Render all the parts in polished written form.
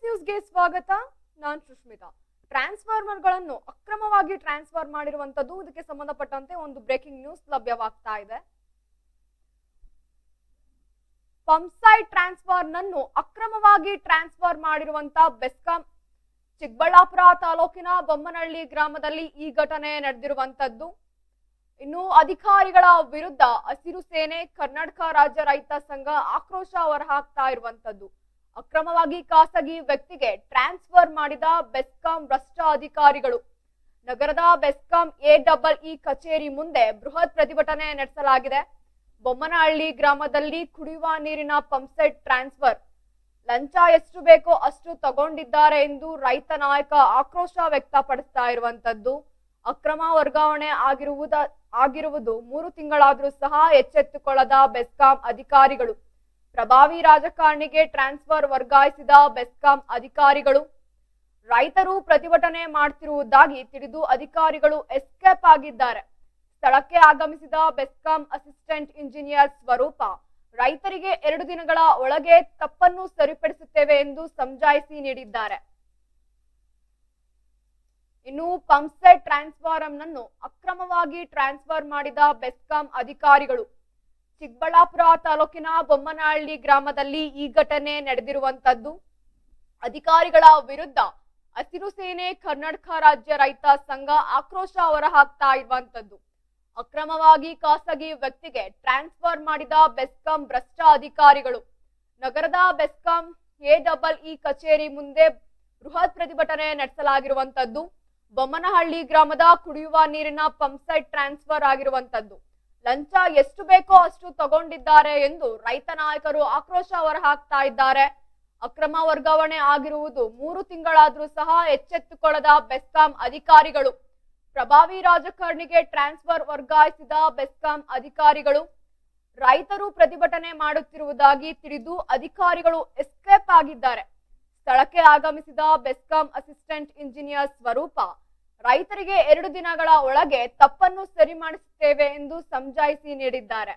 ನ್ಯೂಸ್ಗೆ ಸ್ವಾಗತ. ನಾನು ಸುಷ್ಮಿತಾ. ಟ್ರಾನ್ಸ್ಫಾರ್ಮರ್ಗಳನ್ನು ಅಕ್ರಮವಾಗಿ ಟ್ರಾನ್ಸ್ಫರ್ ಮಾಡಿರುವಂತದ್ದು, ಇದಕ್ಕೆ ಸಂಬಂಧಪಟ್ಟಂತೆ ಒಂದು ಬ್ರೇಕಿಂಗ್ ನ್ಯೂಸ್ ಲಭ್ಯವಾಗ್ತಾ ಇದೆ. ಪಂಪ್ಸೈಟ್ ಟ್ರಾನ್ಸ್ಫಾರ್ಮರ್ನನ್ನು ಅಕ್ರಮವಾಗಿ ಟ್ರಾನ್ಸ್ಫರ್ ಮಾಡಿರುವಂತ ಬೆಸ್ಕಾಂ ಚಿಕ್ಕಬಳ್ಳಾಪುರ ತಾಲೂಕಿನ ಬೊಮ್ಮನಹಳ್ಳಿ ಗ್ರಾಮದಲ್ಲಿ ಈ ಘಟನೆ ನಡೆದಿರುವಂತದ್ದು. ಇನ್ನು ಅಧಿಕಾರಿಗಳ ವಿರುದ್ಧ ಹಸಿರು ಸೇನೆ, ಕರ್ನಾಟಕ ರಾಜ್ಯ ರೈತ ಸಂಘ ಆಕ್ರೋಶ ಹೊರಹಾಕ್ತಾ ಇರುವಂತದ್ದು. ಅಕ್ರಮವಾಗಿ ಖಾಸಗಿ ವ್ಯಕ್ತಿಗೆ ಟ್ರಾನ್ಸ್ಫರ್ ಮಾಡಿದ ಬೆಸ್ಕಾಂ ಭ್ರಷ್ಟ ಅಧಿಕಾರಿಗಳು. ನಗರದ ಬೆಸ್ಕಾಂ ಎಇಇ ಕಚೇರಿ ಮುಂದೆ ಬೃಹತ್ ಪ್ರತಿಭಟನೆ ನಡೆಸಲಾಗಿದೆ. ಬೊಮ್ಮನಹಳ್ಳಿ ಗ್ರಾಮದಲ್ಲಿ ಕುಡಿಯುವ ನೀರಿನ ಪಂಪ್ಸೆಟ್ ಟ್ರಾನ್ಸ್ಫರ್ ಲಂಚ ಎಷ್ಟು ಬೇಕೋ ಅಷ್ಟು ತಗೊಂಡಿದ್ದಾರೆ ಎಂದು ರೈತ ನಾಯಕ ಆಕ್ರೋಶ ವ್ಯಕ್ತಪಡಿಸ್ತಾ ಇರುವಂತದ್ದು. ಅಕ್ರಮ ವರ್ಗಾವಣೆ ಆಗಿರುವುದು 3 ತಿಂಗಳಾದ್ರೂ ಸಹ ಎಚ್ಚೆತ್ತುಕೊಳ್ಳದ ಬೆಸ್ಕಾಂ ಅಧಿಕಾರಿಗಳು. ಪ್ರಭಾವಿ ರಾಜಕಾರಣಿಗೆ ಟ್ರಾನ್ಸ್ಫರ್ ವರ್ಗಾಯಿಸಿದ ಬೆಸ್ಕಾಂ ಅಧಿಕಾರಿಗಳು. ರೈತರು ಪ್ರತಿಭಟನೆ ಮಾಡ್ತಿರುವುದಾಗಿ ತಿಳಿದು ಅಧಿಕಾರಿಗಳು ಎಸ್ಕೇಪ್ ಆಗಿದ್ದಾರೆ. ಸ್ಥಳಕ್ಕೆ ಆಗಮಿಸಿದ ಬೆಸ್ಕಾಂ ಅಸಿಸ್ಟೆಂಟ್ ಇಂಜಿನಿಯರ್ ಸ್ವರೂಪ ರೈತರಿಗೆ 2 ದಿನಗಳ ಒಳಗೆ ತಪ್ಪನ್ನು ಸರಿಪಡಿಸುತ್ತೇವೆ ಎಂದು ಸಮಜಾಯಿಸಿ ನೀಡಿದ್ದಾರೆ. ಇನ್ನು ಪಂಪ್ಸೆಟ್ ಟ್ರಾನ್ಸ್ಫಾರ್ಮರ್ನನ್ನು ಅಕ್ರಮವಾಗಿ ಟ್ರಾನ್ಸ್ಫರ್ ಮಾಡಿದ ಬೆಸ್ಕಾಂ ಅಧಿಕಾರಿಗಳು. ಚಿಕ್ಕಬಳ್ಳಾಪುರ ತಾಲೂಕಿನ ಬೊಮ್ಮನಹಳ್ಳಿ ಗ್ರಾಮದಲ್ಲಿ ಈ ಘಟನೆ ನಡೆದಿರುವಂತದ್ದು. ಅಧಿಕಾರಿಗಳ ವಿರುದ್ಧ ಹಸಿರು ಸೇನೆ, ಕರ್ನಾಟಕ ರಾಜ್ಯ ರೈತ ಸಂಘ ಆಕ್ರೋಶ ಹೊರಹಾಕ್ತಾ ಇರುವಂತದ್ದು. ಅಕ್ರಮವಾಗಿ ಖಾಸಗಿ ವ್ಯಕ್ತಿಗೆ ಟ್ರಾನ್ಸ್ಫರ್ ಮಾಡಿದ ಬೆಸ್ಕಾಂ ಭ್ರಷ್ಟ ಅಧಿಕಾರಿಗಳು. ನಗರದ ಬೆಸ್ಕಾಂ ಎಇಇ ಕಚೇರಿ ಮುಂದೆ ಬೃಹತ್ ಪ್ರತಿಭಟನೆ ನಡೆಸಲಾಗಿರುವಂತದ್ದು. ಬೊಮ್ಮನಹಳ್ಳಿ ಗ್ರಾಮದ ಕುಡಿಯುವ ನೀರಿನ ಪಂಪ್ಸೆಟ್ ಟ್ರಾನ್ಸ್ಫರ್ ಆಗಿರುವಂತದ್ದು. ಲಂಚ ಎಷ್ಟು ಬೇಕೋ ಅಷ್ಟು ತಗೊಂಡಿದ್ದಾರೆ ಎಂದು ರೈತ ನಾಯಕರು ಆಕ್ರೋಶ ಹೊರಹಾಕ್ತಾ ಇದ್ದಾರೆ. ಅಕ್ರಮ ವರ್ಗಾವಣೆ ಆಗಿರುವುದು 3 ತಿಂಗಳಾದ್ರೂ ಸಹ ಎಚ್ಚೆತ್ತುಕೊಳ್ಳದ ಬೆಸ್ಕಾಂ ಅಧಿಕಾರಿಗಳು. ಪ್ರಭಾವಿ ರಾಜಕಾರಣಿಗೆ ಟ್ರಾನ್ಸ್ಫರ್ ವರ್ಗಾಯಿಸಿದ ಬೆಸ್ಕಾಂ ಅಧಿಕಾರಿಗಳು. ರೈತರು ಪ್ರತಿಭಟನೆ ಮಾಡುತ್ತಿರುವುದಾಗಿ ತಿಳಿದು ಅಧಿಕಾರಿಗಳು ಎಸ್ಕೇಪ್ ಆಗಿದ್ದಾರೆ. ಸ್ಥಳಕ್ಕೆ ಆಗಮಿಸಿದ ಬೆಸ್ಕಾಂ ಅಸಿಸ್ಟೆಂಟ್ ಇಂಜಿನಿಯರ್ ಸ್ವರೂಪ ರೈತರಿಗೆ 2 ದಿನಗಳ ಒಳಗೆ ತಪ್ಪನ್ನು ಸರಿ ಮಾಡಿಸುತ್ತೇವೆ ಎಂದು ಸಮಜಾಯಿಸಿ ನೀಡಿದ್ದಾರೆ.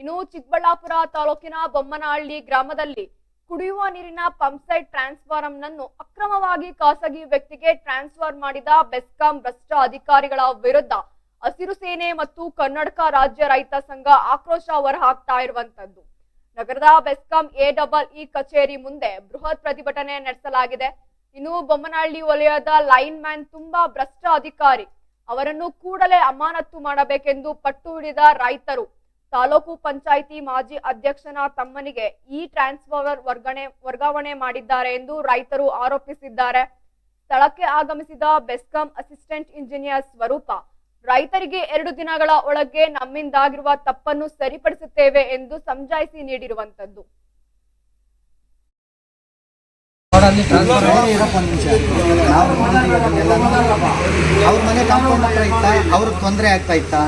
ಇನ್ನು ಚಿಕ್ಕಬಳ್ಳಾಪುರ ತಾಲೂಕಿನ ಬೊಮ್ಮನಹಳ್ಳಿ ಗ್ರಾಮದಲ್ಲಿ ಕುಡಿಯುವ ನೀರಿನ ಪಂಪ್ಸೆಟ್ ಟ್ರಾನ್ಸ್ಫಾರ್ಮರ್ನನ್ನು ಅಕ್ರಮವಾಗಿ ಖಾಸಗಿ ವ್ಯಕ್ತಿಗೆ ಟ್ರಾನ್ಸ್ಫರ್ ಮಾಡಿದ ಬೆಸ್ಕಾಂ ಭ್ರಷ್ಟ ಅಧಿಕಾರಿಗಳ ವಿರುದ್ಧ ಹಸಿರು ಸೇನೆ ಮತ್ತು ಕರ್ನಾಟಕ ರಾಜ್ಯ ರೈತ ಸಂಘ ಆಕ್ರೋಶ ಹೊರಹಾಕ್ತಾ ಇರುವಂತದ್ದು. ನಗರದ ಬೆಸ್ಕಾಂ ಎಇಇ ಕಚೇರಿ ಮುಂದೆ ಬೃಹತ್ ಪ್ರತಿಭಟನೆ ನಡೆಸಲಾಗಿದೆ. ಇನ್ನು ಬೊಮ್ಮನಹಳ್ಳಿ ವಲಯದ ಲೈನ್ ಮ್ಯಾನ್ ತುಂಬಾ ಭ್ರಷ್ಟ ಅಧಿಕಾರಿ, ಅವರನ್ನು ಕೂಡಲೇ ಅಮಾನತು ಮಾಡಬೇಕೆಂದು ಪಟ್ಟು ಹಿಡಿದ ರೈತರು. ತಾಲೂಕು ಪಂಚಾಯಿತಿ ಮಾಜಿ ಅಧ್ಯಕ್ಷನ ತಮ್ಮನಿಗೆ ಈ ಟ್ರಾನ್ಸ್ಫಾರ್ಮರ್ ವರ್ಗಾವಣೆ ಮಾಡಿದ್ದಾರೆ ಎಂದು ರೈತರು ಆರೋಪಿಸಿದ್ದಾರೆ. ಸ್ಥಳಕ್ಕೆ ಆಗಮಿಸಿದ ಬೆಸ್ಕಾಂ ಅಸಿಸ್ಟೆಂಟ್ ಇಂಜಿನಿಯರ್ ಸ್ವರೂಪ ರೈತರಿಗೆ 2 ದಿನಗಳ ಒಳಗೆ ನಮ್ಮಿಂದಾಗಿರುವ ತಪ್ಪನ್ನು ಸರಿಪಡಿಸುತ್ತೇವೆ ಎಂದು ಸಮಜಾಯಿಸಿ ನೀಡಿರುವಂತದ್ದು. ಅವ್ರ ಮನೆ ಕಾಂಪೌಂಡ್ ಹತ್ರ ಇತ್ತಾ, ಅವ್ರಿಗೆ ತೊಂದರೆ ಆಗ್ತಾ ಇತ್ತಾ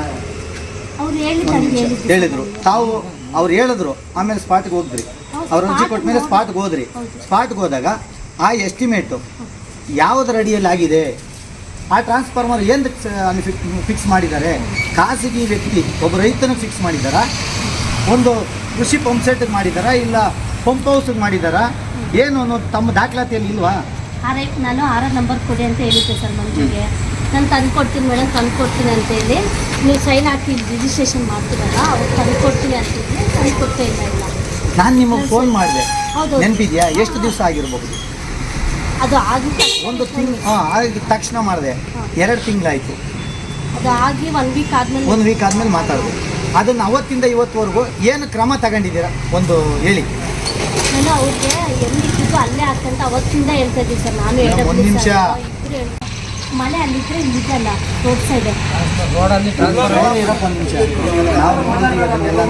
ಹೇಳಿದ್ರು. ಅವ್ರು ಹೇಳಿದ್ರು, ಆಮೇಲೆ ಸ್ಪಾಟ್ಗೆ ಹೋಗಿದ್ರಿ. ಅವ್ರು ಅರ್ಜಿ ಕೊಟ್ಟ ಮೇಲೆ ಸ್ಪಾಟ್ಗೆ ಹೋದ್ರಿ. ಸ್ಪಾಟ್ಗೆ ಹೋದಾಗ ಆ ಎಸ್ಟಿಮೇಟು ಯಾವುದರ ಅಡಿಯಲ್ಲಿ ಆಗಿದೆ, ಆ ಟ್ರಾನ್ಸ್ಫಾರ್ಮರ್ ಏನು ಫಿಕ್ಸ್ ಮಾಡಿದ್ದಾರೆ, ಖಾಸಗಿ ವ್ಯಕ್ತಿ ಒಬ್ಬ ರೈತನಿಗೆ ಫಿಕ್ಸ್ ಮಾಡಿದಾರಾ, ಒಂದು ಕೃಷಿ ಪಂಪ್ ಸೆಟ್ಗೆ ಮಾಡಿದಾರಾ, ಇಲ್ಲ ಪಂಪ್ ಹೌಸ್ಗೆ ಮಾಡಿದಾರಾ, ಏನು ಅನ್ನೋದು ತಮ್ಮ ದಾಖಲಾತಿಯಲ್ಲಿ ಇಲ್ವಾ? ನಾನು 6 ನಂಬರ್ ಕೊಡಿ ಅಂತ ಹೇಳಿದ್ದೆ ಸರ್ ಮಂಜುಗೆ. ನಾನು ತಂದುಕೊಡ್ತೀನಿ ಮೇಡಮ್, ತಂದುಕೊಡ್ತೀನಿ ಅಂತೇಳಿ ನೀವು ಸೈನ್ ಹಾಕಿ ರಿಜಿಸ್ಟ್ರೇಷನ್ ಮಾಡ್ತೀರಲ್ಲ, ಅವ್ರು ತಂದುಕೊಡ್ತೀನಿ ಅಂತಿದ್ದೆ, ತಂದುಕೊಡ್ತಾ ಇಲ್ಲ. ನಾನು ನಿಮಗೆ ಫೋನ್ ಮಾಡಿದೆ, ಹೌದು ನೆನಪಿದೆಯಾ? ಎಷ್ಟು ದಿವಸ ಆಗಿರ್ಬಹುದು? ಅದು ಆಗಿತ್ತು 1 ತಿಂಗಳು. ಆಗಿದ ತಕ್ಷಣ ಮಾಡಿದೆ, 2 ತಿಂಗಳಾಯಿತು. ಅದು ಆಗಿ 1 ವೀಕ್ ಆದಮೇಲೆ 1 ವೀಕ್ ಆದಮೇಲೆ ಮಾತಾಡೋದು. ಅದನ್ನು ಅವತ್ತಿಂದ ಇವತ್ತುವರೆಗೂ ಏನು ಕ್ರಮ ತಗೊಂಡಿದ್ದೀರಾ ಒಂದು ಹೇಳಿ. ನಾನು ಅವ್ರಿಗೆ ಎಲ್ಲಿದ್ದು ಅಲ್ಲೇ ಹಾಕಂತ ಅವತ್ತಿಂದ ಹೇಳ್ತಾ ಇದ್ದೀವಿ ಸರ್. ನಾನು ಒಂದು ನಿಮಿಷ. ಮನೆ ಅಲ್ಲಿದ್ರೆ ಇಲ್ಲಿದ್ದಲ್ಲ, ರೋಡ್ ಸೈಡ್ ಇರಪ್ಪ ಒಂದು ನಿಮಿಷ. ನಾವು ನೋಡಿದ್ದೀವಿ ಅದನ್ನೆಲ್ಲ.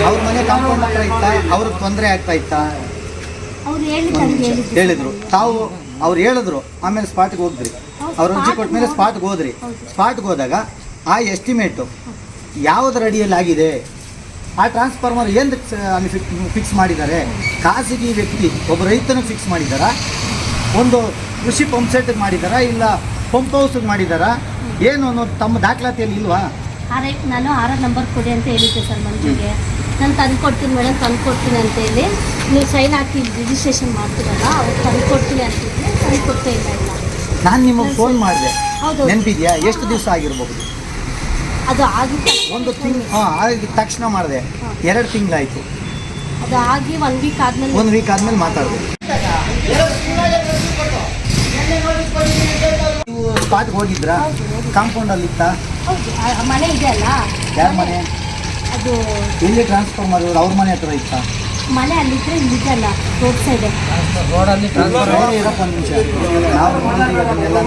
ಅವ್ರ ಮನೆ ಕಾಂಪೌಂಡ್ ಹತ್ರ ಇತ್ತಾ, ಅವ್ರಿಗೆ ತೊಂದರೆ ಆಗ್ತಾ ಇತ್ತಾ ಅವ್ರು ಹೇಳಿದ್ರು. ಅವ್ರು ಹೇಳಿದ್ರು, ಆಮೇಲೆ ಸ್ಪಾಟ್ಗೆ ಹೋಗಿದ್ರಿ. ಅವ್ರು ಅರ್ಜಿ ಕೊಟ್ಟ ಮೇಲೆ ಸ್ಪಾಟ್ಗೆ ಹೋದ್ರಿ. ಸ್ಪಾಟ್ಗೆ ಹೋದಾಗ ಆ ಎಸ್ಟಿಮೇಟು ಯಾವುದರ ಅಡಿಯಲ್ಲಿ ಆಗಿದೆ, ಆ ಟ್ರಾನ್ಸ್ಫಾರ್ಮರ್ ಏನು ಫಿಕ್ಸ್ ಮಾಡಿದ್ದಾರೆ, ಖಾಸಗಿ ವ್ಯಕ್ತಿ ಒಬ್ಬ ರೈತನಿಗೆ ಫಿಕ್ಸ್ ಮಾಡಿದಾರಾ, ಒಂದು ಕೃಷಿ ಪಂಪ್ ಸೆಟ್ಗೆ ಮಾಡಿದಾರಾ, ಇಲ್ಲ ಪಂಪ್ ಹೌಸ್ಗೆ ಮಾಡಿದಾರಾ, ಏನು ಅನ್ನೋದು ತಮ್ಮ ದಾಖಲಾತಿಯಲ್ಲಿ ಇಲ್ವಾ? ನಾನು 6 ನಂಬರ್ ಕೊಡಿ ಅಂತ ಹೇಳಿದ್ದೆ ಸರ್ ಮಂಜುಗೆ. ನಾನು ತಂದು ಕೊಡ್ತೀನಿ ಮೇಡಮ್, ತಂದು ಕೊಡ್ತೀನಿ ಅಂತ ಹೇಳಿ ನೀವು ಸೈನ್ ಹಾಕಿ ರಿಜಿಸ್ಟ್ರೇಷನ್ ಮಾಡ್ತೀರಲ್ಲ, ಅವ್ರು ತಂದು ಕೊಡ್ತೀನಿ ಅಂತಿದ್ದೆ, ತಂದು ಕೊಡ್ತಾ ಇಲ್ಲ. ನಾನು ನಿಮಗೆ ಫೋನ್ ಮಾಡಿದೆ, ಹೌದು. ನೆನಪಿದೆಯಾ? ಎಷ್ಟು ದಿವಸ ಆಗಿರ್ಬಹುದು? ಅದು ಆಗಿ ಒಂದು ತಿಂಗಳು ಆಗಿದ ತಕ್ಷಣ ಮಾಡಿದೆ, 2 ತಿಂಗಳಾಯ್ತು. ಅದು ಆಗಿ 1 ವೀಕ್ ಆದ್ಮೇಲೆ 1 ವೀಕ್ ಆದ್ಮೇಲೆ ಮಾತಾಡಿದೆ. ನೀವು ಸ್ಪಾಟ್ಗೆ ಹೋಗಿದ್ರಾ? ಕಾಂಪೌಂಡಲ್ಲಿ ಇತ್ತಾ? ಹೌದು, ಆ ಮನೆ ಇದೆ ಅಲ್ಲ, ಯಾರ ಮನೆ? ಅದು ಎಲ್ಲಿ ಟ್ರಾನ್ಸ್ಫರ್ ಮಾಡಿದ್ರು? ಅವ್ರ ಮನೆ ಹತ್ರ ಇತ್ತಾ? ಮನೆ ಅಲ್ಲಿದ್ರೆ ಇಲ್ಲಿದೆಲ್ಲ ರೋಡ್ ಸೈಡೆ. ಇರಪ್ಪ ಒಂದು ನಿಮಿಷ, ನಾವು ನೋಡಿದ್ದೀವಿ ಅದನ್ನೆಲ್ಲ.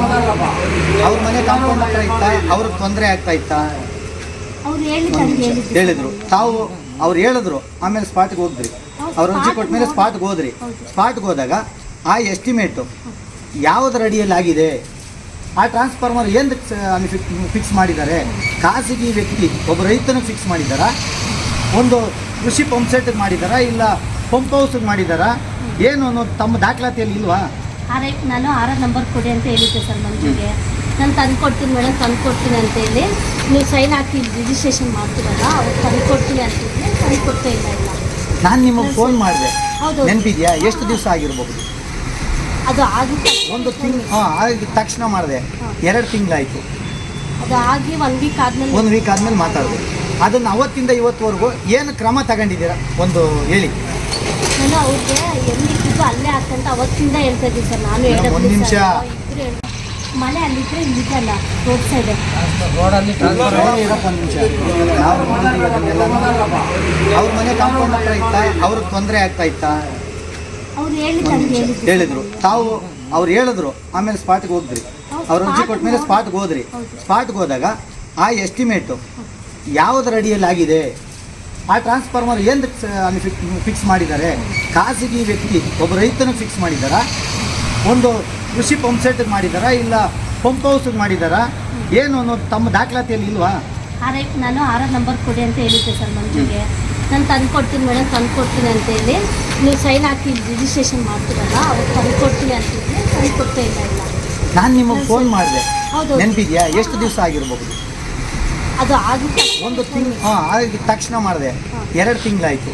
ಅವ್ರ ಮನೆ ಕಾಂಪೌಂಡ್ ಹತ್ರ ಇತ್ತಾ? ಅವ್ರಿಗೆ ತೊಂದರೆ ಆಗ್ತಾ ಇತ್ತಾ? ಅವ್ರು ಹೇಳಿದ್ರು ಹೇಳಿದ್ರು. ತಾವು ಅವ್ರು ಹೇಳಿದ್ರು, ಆಮೇಲೆ ಸ್ಪಾಟ್ಗೆ ಹೋಗಿದ್ರಿ. ಅವ್ರು ಅರ್ಜಿ ಕೊಟ್ಟ ಮೇಲೆ ಸ್ಪಾಟ್ಗೆ ಹೋದ್ರಿ. ಸ್ಪಾಟ್ಗೆ ಹೋದಾಗ ಆ ಎಸ್ಟಿಮೇಟು ಯಾವುದರ ಅಡಿಯಲ್ಲಿ ಆಗಿದೆ, ಆ ಟ್ರಾನ್ಸ್ಫಾರ್ಮರ್ ಏನು ಫಿಕ್ಸ್ ಮಾಡಿದ್ದಾರೆ? ಖಾಸಗಿ ವ್ಯಕ್ತಿ ಒಬ್ಬ ರೈತನ ಫಿಕ್ಸ್ ಮಾಡಿದ್ದಾರಾ? ಒಂದು ಕೃಷಿ ಪಂಪ್ ಸೆಟ್ಗೆ ಮಾಡಿದ್ದಾರಾ? ಇಲ್ಲ ಪಂಪ್ ಹೌಸ್ಗೆ ಮಾಡಿದ್ದಾರಾ? ಏನು ಅನ್ನೋದು ತಮ್ಮ ದಾಖಲಾತಿಯಲ್ಲಿ ಇಲ್ವಾ? ನಾನು 6 ನಂಬರ್ ಕೊಡಿ ಅಂತ ಹೇಳಿದ್ದೆ ಸರ್ ಮಂಜುಗೆ. ನಾನು ತಂದು ಕೊಡ್ತೀನಿ ಮೇಡಮ್, ತಂದು ಕೊಡ್ತೀನಿ ಅಂತ ಹೇಳಿ ನೀವು ಸೈನ್ ಹಾಕಿ ರಿಜಿಸ್ಟ್ರೇಷನ್ ಮಾಡ್ತೀರಲ್ಲ, ಅವ್ರು ತಂದು ಕೊಡ್ತೀನಿ ಅಂತಿದ್ದೆ, ತಂದು ಕೊಡ್ತಾ ಇಲ್ಲ. ನಾನು ನಿಮಗೆ ಫೋನ್ ಮಾಡಿದೆ, ಹೌದು. ನೆನಪಿದೆಯಾ? ಎಷ್ಟು ದಿವಸ ಆಗಿರ್ಬಹುದು? ಅದು ಆಗಿ ಒಂದು ತಿಂಗಳು ಆಗಿದ ತಕ್ಷಣ ಮಾಡಿದೆ, 2 ತಿಂಗಳಾಯ್ತು. ಅದು ಆಗಿ 1 ವೀಕ್ ಆದ್ಮೇಲೆ 1 ವೀಕ್ ಆದ್ಮೇಲೆ ಮಾತಾಡಿದೆ. ಅದನ್ನು ಅವತ್ತಿಂದ ಇವತ್ತುವರೆಗೂ ಏನು ಕ್ರಮ ತಗೊಂಡಿದ್ದೀರಾ ಒಂದು ಹೇಳಿ. ನಾನು ಅವ್ರಿಗೆ ಎಲ್ಲಿದ್ದು ಅಲ್ಲೇ ಹಾಕಂತ ಅವತ್ತಿಂದ ಹೇಳ್ತಾ ಇದ್ದೀವಿ ಸರ್. ನಾನು ಮೇಡಮ್, ಒಂದು ನಿಮಿಷ. ಮನೆ ಅಲ್ಲಿದ್ರೆ ಇಲ್ಲಿದೆಲ್ಲ ರೋಡ್ ಸೈಡೆ. ಇರಪ್ಪ ಒಂದು ನಿಮಿಷ, ನಾವು ನೋಡಿದ್ದೀವಿ ಅದನ್ನೆಲ್ಲ. ಅವ್ರ ಮನೆ ಕಾಂಪೌಂಡ್ ಹತ್ರ ಇತ್ತಾ? ಅವ್ರಿಗೆ ತೊಂದರೆ ಆಗ್ತಾ ಇತ್ತಾ? ಅವ್ರು ಹೇಳಿದ್ರು. ತಾವು ಅವ್ರು ಹೇಳಿದ್ರು, ಆಮೇಲೆ ಸ್ಪಾಟ್ಗೆ ಹೋಗಿದ್ರಿ. ಅವ್ರು ಅರ್ಜಿ ಕೊಟ್ಟ ಮೇಲೆ ಸ್ಪಾಟ್ಗೆ ಹೋದ್ರಿ. ಸ್ಪಾಟ್ಗೆ ಹೋದಾಗ ಆ ಎಸ್ಟಿಮೇಟು ಯಾವುದರ ಅಡಿಯಲ್ಲಿ ಆಗಿದೆ, ಆ ಟ್ರಾನ್ಸ್ಫಾರ್ಮರ್ ಏನು ಫಿಕ್ಸ್ ಮಾಡಿದ್ದಾರೆ? ಖಾಸಗಿ ವ್ಯಕ್ತಿ ಒಬ್ಬ ರೈತನ ಫಿಕ್ಸ್ ಮಾಡಿದ್ದಾರಾ? ಒಂದು ಕೃಷಿ ಪಂಪ್ ಸೆಟ್ಗೆ ಮಾಡಿದ್ದಾರಾ? ಇಲ್ಲ ಪಂಪ್ ಹೌಸ್ಗೆ ಮಾಡಿದ್ದಾರಾ? ಏನು ಅನ್ನೋದು ತಮ್ಮ ದಾಖಲಾತಿಯಲ್ಲಿ ಇಲ್ವಾ? ನಾನು 6 ನಂಬರ್ ಕೊಡಿ ಅಂತ ಹೇಳಿದ್ದೆ ಸರ್ ಮಂಜುಗೆ. ನಾನು ತಂದು ಕೊಡ್ತೀನಿ ಮೇಡಮ್, ತಂದು ಕೊಡ್ತೀನಿ ಅಂತ ಹೇಳಿ ನೀವು ಸೈನ್ ಹಾಕಿ ರಿಜಿಸ್ಟ್ರೇಷನ್ ಮಾಡ್ತೀರಲ್ಲ, ಅವ್ರು ತಂದು ಕೊಡ್ತೀನಿ ಅಂತಿದ್ದೆ, ತಂದು ಕೊಡ್ತಾ ಇಲ್ಲ. ನಾನು ನಿಮಗೆ ಫೋನ್ ಮಾಡಿದೆ, ಹೌದು. ನೆನಪಿದೆಯಾ? ಎಷ್ಟು ದಿವಸ ಆಗಿರ್ಬಹುದು? ಅದು ಆಗಿ ಒಂದು ತಿಂಗಳು ಆಗಿದ ತಕ್ಷಣ ಮಾಡಿದೆ, 2 ತಿಂಗಳಾಯ್ತು.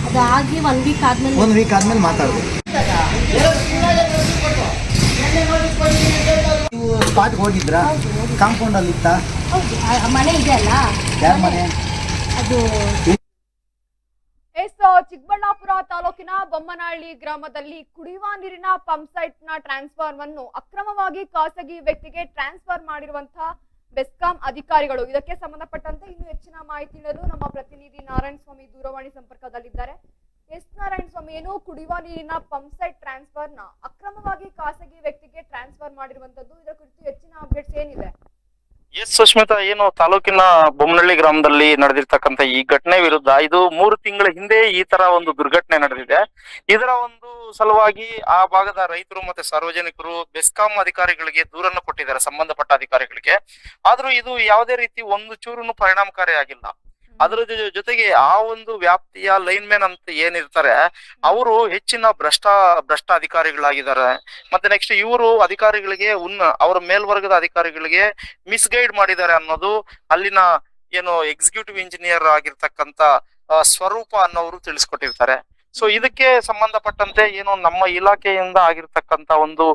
ಅದು ಆಗಿ 1 ವೀಕ್ ಆದ್ಮೇಲೆ 1 ವೀಕ್ ಆದ್ಮೇಲೆ ಮಾತಾಡಿದೆ. ನೀವು ಸ್ಪಾಟ್ಗೆ ಹೋಗಿದ್ರಾ? ಕಾಂಪೌಂಡಲ್ಲಿ ಇತ್ತಾ? ಹೌದು, ಆ ಮನೆ ಇದೆ ಅಲ್ಲ, ಯಾರ ಮನೆ? ಅದು ಚಿಕ್ಕಬಳ್ಳಾಪುರ ತಾಲೂಕಿನ ಬೊಮ್ಮನಹಳ್ಳಿ ಗ್ರಾಮದಲ್ಲಿ ಕುಡಿಯುವ ನೀರಿನ ಪಂಪ್ ಸೆಟ್ ನ ಟ್ರಾನ್ಸ್ಫಾರ್ಮರ್ ಅನ್ನು ಅಕ್ರಮವಾಗಿ ಖಾಸಗಿ ವ್ಯಕ್ತಿಗೆ ಟ್ರಾನ್ಸ್ಫರ್ ಮಾಡಿರುವಂತಹ ಬೆಸ್ಕಾಂ ಅಧಿಕಾರಿಗಳು. ಇದಕ್ಕೆ ಸಂಬಂಧಪಟ್ಟಂತೆ ಇನ್ನು ಹೆಚ್ಚಿನ ಮಾಹಿತಿ ನೀಡಲು ನಮ್ಮ ಪ್ರತಿನಿಧಿ ನಾರಾಯಣ ಸ್ವಾಮಿ ದೂರವಾಣಿ ಸಂಪರ್ಕದಲ್ಲಿದ್ದಾರೆ. ಎಸ್ ನಾರಾಯಣ ಸ್ವಾಮಿ, ಏನು ಕುಡಿಯುವ ನೀರಿನ ಪಂಪ್ ಸೆಟ್ ಟ್ರಾನ್ಸ್ಫರ್ ನ ಅಕ್ರಮವಾಗಿ ಖಾಸಗಿ ವ್ಯಕ್ತಿಗೆ ಟ್ರಾನ್ಸ್ಫರ್ ಮಾಡಿರುವಂತದ್ದು, ಇದರ ಕುರಿತು ಹೆಚ್ಚಿನ ಅಪ್ಡೇಟ್ಸ್ ಏನಿದೆ? ಎಸ್ ಸುಷ್ಮಿತಾ, ಏನು ತಾಲೂಕಿನ ಬೊಮ್ಮನಹಳ್ಳಿ ಗ್ರಾಮದಲ್ಲಿ ನಡೆದಿರ್ತಕ್ಕಂಥ ಈ ಘಟನೆ ವಿರುದ್ಧ ಇದು 3 ತಿಂಗಳ ಹಿಂದೆ ಈ ತರ ಒಂದು ದುರ್ಘಟನೆ ನಡೆದಿದೆ. ಇದರ ಒಂದು ಸಲುವಾಗಿ ಆ ಭಾಗದ ರೈತರು ಮತ್ತೆ ಸಾರ್ವಜನಿಕರು ಬೆಸ್ಕಾಂ ಅಧಿಕಾರಿಗಳಿಗೆ ದೂರನ್ನು ಕೊಟ್ಟಿದ್ದಾರೆ, ಸಂಬಂಧಪಟ್ಟ ಅಧಿಕಾರಿಗಳಿಗೆ. ಆದ್ರೂ ಇದು ಯಾವುದೇ ರೀತಿ ಒಂದು ಚೂರುನು ಪರಿಣಾಮಕಾರಿ ಆಗಿಲ್ಲ. ಅದರ ಜೊತೆಗೆ ಆ ಒಂದು ವ್ಯಾಪ್ತಿಯ ಲೈನ್ ಮ್ಯಾನ್ ಅಂತ ಏನಿರ್ತಾರೆ ಅವರು ಹೆಚ್ಚಿನ ಭ್ರಷ್ಟ ಅಧಿಕಾರಿಗಳಾಗಿದ್ದಾರೆ. ಮತ್ತೆ ನೆಕ್ಸ್ಟ್ ಇವರು ಅಧಿಕಾರಿಗಳಿಗೆ ಅವರ ಮೇಲ್ವರ್ಗದ ಅಧಿಕಾರಿಗಳಿಗೆ ಮಿಸ್ಗೈಡ್ ಮಾಡಿದ್ದಾರೆ ಅನ್ನೋದು ಅಲ್ಲಿನ ಏನು ಎಕ್ಸಿಕ್ಯೂಟಿವ್ ಇಂಜಿನಿಯರ್ ಆಗಿರ್ತಕ್ಕಂತ ಸ್ವರೂಪ ಅನ್ನೋರು ತಿಳಿಸ್ಕೊಟ್ಟಿರ್ತಾರೆ. ಸೊ ಇದಕ್ಕೆ ಸಂಬಂಧಪಟ್ಟಂತೆ ಏನು ನಮ್ಮ ಇಲಾಖೆಯಿಂದ ಆಗಿರ್ತಕ್ಕಂತ ಒಂದು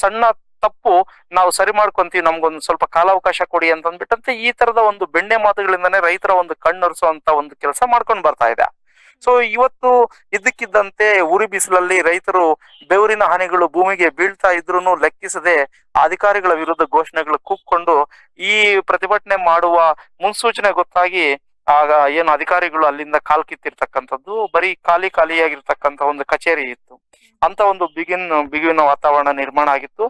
ಸಣ್ಣ ತಪ್ಪು ನಾವು ಸರಿ ಮಾಡ್ಕೊಂತೀವಿ, ನಮ್ಗೊಂದು ಸ್ವಲ್ಪ ಕಾಲಾವಕಾಶ ಕೊಡಿ ಅಂತ ಅಂದ್ಬಿಟ್ಟಂತೆ ಈ ತರದ ಒಂದು ಬೆಣ್ಣೆ ಮಾತುಗಳಿಂದಾನೇ ರೈತರ ಒಂದು ಕಣ್ಣೊರೆಸುವಂತ ಒಂದು ಕೆಲಸ ಮಾಡ್ಕೊಂಡು ಬರ್ತಾ ಇದೆ. ಸೊ ಇವತ್ತು ಇದ್ದಕ್ಕಿದ್ದಂತೆ ಉರಿ ಬಿಸಿಲಲ್ಲಿ ರೈತರು ಬೆವರಿನ ಹನಿಗಳು ಭೂಮಿಗೆ ಬೀಳ್ತಾ ಇದ್ರೂ ಲೆಕ್ಕಿಸದೆ ಅಧಿಕಾರಿಗಳ ವಿರುದ್ಧ ಘೋಷಣೆಗಳು ಕೂಗ್ಕೊಂಡು ಈ ಪ್ರತಿಭಟನೆ ಮಾಡುವ ಮುನ್ಸೂಚನೆ ಗೊತ್ತಾಗಿ ಆಗ ಏನು ಅಧಿಕಾರಿಗಳು ಅಲ್ಲಿಂದ ಕಾಲ್ ಕಿತ್ತಿರ್ತಕ್ಕಂಥದ್ದು ಬರೀ ಖಾಲಿಯಾಗಿರ್ತಕ್ಕಂಥ ಒಂದು ಕಚೇರಿ ಇತ್ತು. ಅಂತ ಒಂದು ಬಿಗುವಿನ ವಾತಾವರಣ ನಿರ್ಮಾಣ ಆಗಿತ್ತು.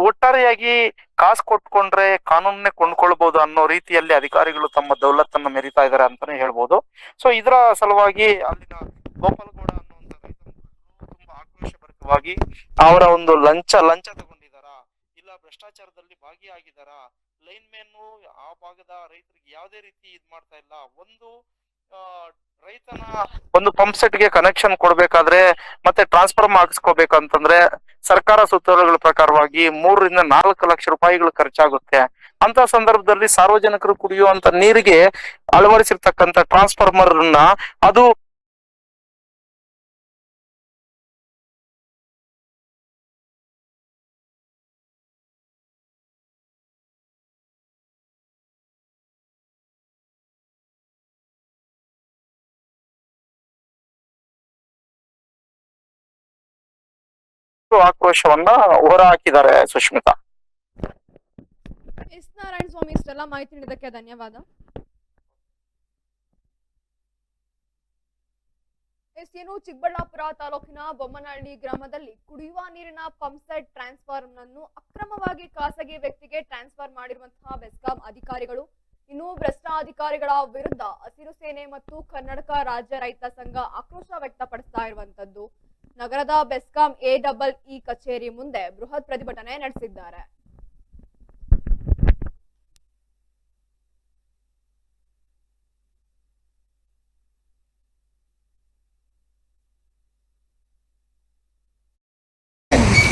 ಒಟ್ಟಾರೆಯಾಗಿ ಕಾಸು ಕೊಟ್ಕೊಂಡ್ರೆ ಕಾನೂನನ್ನೇ ಕೊಂಡ್ಕೊಳ್ಬಹುದು ಅನ್ನೋ ರೀತಿಯಲ್ಲಿ ಅಧಿಕಾರಿಗಳು ತಮ್ಮ ದೌಲತ್ತನ್ನ ಮೆರಿತಾ ಇದ್ದಾರೆ ಅಂತಾನೆ ಹೇಳ್ಬೋದು. ಸೊ ಇದರ ಸಲುವಾಗಿ ಅಲ್ಲಿನ ಗೋಪಾಲಗೌಡ ಅನ್ನುವಂತ ರೈತರು ತುಂಬಾ ಆಕ್ರೋಶಭರಿತವಾಗಿ ಅವರ ಒಂದು ಲಂಚ ತಗೊಂಡಿದಾರಾ, ಇಲ್ಲ ಭ್ರಷ್ಟಾಚಾರದಲ್ಲಿ ಭಾಗಿಯಾಗಿದ್ದಾರಾ, ಲೈನ್ ಮ್ಯಾನ್ ಆ ಭಾಗದ ರೈತರಿಗೆ ಯಾವುದೇ ರೀತಿ ಇದ್ ಮಾಡ್ತಾ ಇಲ್ಲ. ಒಂದು ರೈತನ ಒಂದು ಪಂಪ್ ಸೆಟ್ ಗೆ ಕನೆಕ್ಷನ್ ಕೊಡ್ಬೇಕಾದ್ರೆ ಮತ್ತೆ ಟ್ರಾನ್ಸ್ಫಾರ್ಮರ್ ಹಾಕಿಸ್ಕೋಬೇಕಂತಂದ್ರೆ ಸರ್ಕಾರ ಸುತ್ತೋಲೆಗಳ ಪ್ರಕಾರವಾಗಿ 3 ರಿಂದ 4 ಲಕ್ಷ ರೂಪಾಯಿಗಳು ಖರ್ಚಾಗುತ್ತೆ. ಅಂತ ಸಂದರ್ಭದಲ್ಲಿ ಸಾರ್ವಜನಿಕರು ಕುಡಿಯುವಂತ ನೀರಿಗೆ ಅಳವಡಿಸಿರ್ತಕ್ಕಂಥ ಟ್ರಾನ್ಸ್ಫಾರ್ಮರ್ ಅದು ಆಕ್ರೋಶವನ್ನ ಹೊರ ಹಾಕಿದ್ದಾರೆ ಸುಷ್ಮಿತಾ. ಎಸ್ ನಾರಾಯಣ ಸ್ವಾಮಿ, ಇಷ್ಟೆಲ್ಲ ಮಾಹಿತಿ ನೀಡಿದ್ದಕ್ಕೆ ಧನ್ಯವಾದ. ಏನು ಚಿಕ್ಕಬಳ್ಳಾಪುರ ತಾಲೂಕಿನ ಬೊಮ್ಮನಹಳ್ಳಿ ಗ್ರಾಮದಲ್ಲಿ ಕುಡಿಯುವ ನೀರಿನ ಪಂಪ್ ಸೆಟ್ ಟ್ರಾನ್ಸ್ಫಾರ್ಮರ್ ಅನ್ನು ಅಕ್ರಮವಾಗಿ ಖಾಸಗಿ ವ್ಯಕ್ತಿಗೆ ಟ್ರಾನ್ಸ್ಫರ್ ಮಾಡಿರುವಂತಹ ಬೆಸ್ಕಾಂ ಅಧಿಕಾರಿಗಳು, ಇನ್ನು ಭ್ರಷ್ಟ ಅಧಿಕಾರಿಗಳ ವಿರುದ್ಧ ಹಸಿರು ಸೇನೆ ಮತ್ತು ಕರ್ನಾಟಕ ರಾಜ್ಯ ರೈತ ಸಂಘ ಆಕ್ರೋಶ ವ್ಯಕ್ತಪಡಿಸ್ತಾ ಇರುವಂತದ್ದು. ನಗರದ ಬೆಸ್ಕಾಂ AEE ಕಚೇರಿ ಮುಂದೆ ಬೃಹತ್ ಪ್ರತಿಭಟನೆ ನಡೆಸಿದ್ದಾರೆ.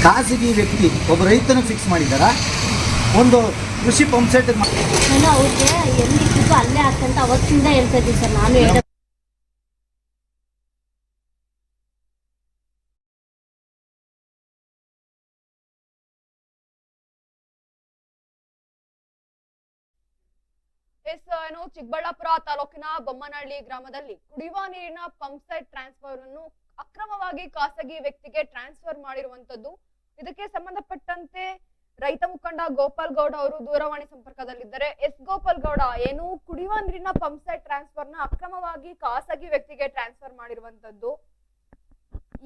ಖಾಸಗಿ ವ್ಯಕ್ತಿ ಒಬ್ಬ ರೈತನ ಫಿಕ್ಸ್ ಮಾಡಿದಾರ ಒಂದು ಕೃಷಿ ಪಂಪ್ ಸೆಟ್. ನಾನು ಅವ್ರಿಗೆ ಎಲ್ಲಿದ್ದು ಅಲ್ಲೇ ಹಾಕಂತ ಅವತ್ತಿಂದ ಹೇಳ್ತಾ ಇದ್ದೀವಿ ಸರ್. ನಾನು ಚಿಕ್ಕಬಳ್ಳಾಪುರ ತಾಲೂಕಿನ ಬೊಮ್ಮನಹಳ್ಳಿ ಗ್ರಾಮದಲ್ಲಿ ಕುಡಿಯುವ ನೀರಿನ ಪಂಪ್ ಸೆಟ್ ಟ್ರಾನ್ಸ್ಫರ್ ಅನ್ನು ಅಕ್ರಮವಾಗಿ ಖಾಸಗಿ ವ್ಯಕ್ತಿಗೆ ಟ್ರಾನ್ಸ್ಫರ್ ಮಾಡಿರುವಂತದ್ದು. ಇದಕ್ಕೆ ಸಂಬಂಧಪಟ್ಟಂತೆ ರೈತ ಮುಖಂಡ ಗೋಪಾಲ್ ಗೌಡ ಅವರು ದೂರವಾಣಿ ಸಂಪರ್ಕದಲ್ಲಿದ್ದಾರೆ. ಎಸ್ ಗೋಪಾಲ್ ಗೌಡ, ಏನು ಕುಡಿಯುವ ನೀರಿನ ಪಂಪ್ ಸೆಟ್ ಟ್ರಾನ್ಸ್ಫರ್ ನ ಅಕ್ರಮವಾಗಿ ಖಾಸಗಿ ವ್ಯಕ್ತಿಗೆ ಟ್ರಾನ್ಸ್ಫರ್ ಮಾಡಿರುವಂತದ್ದು,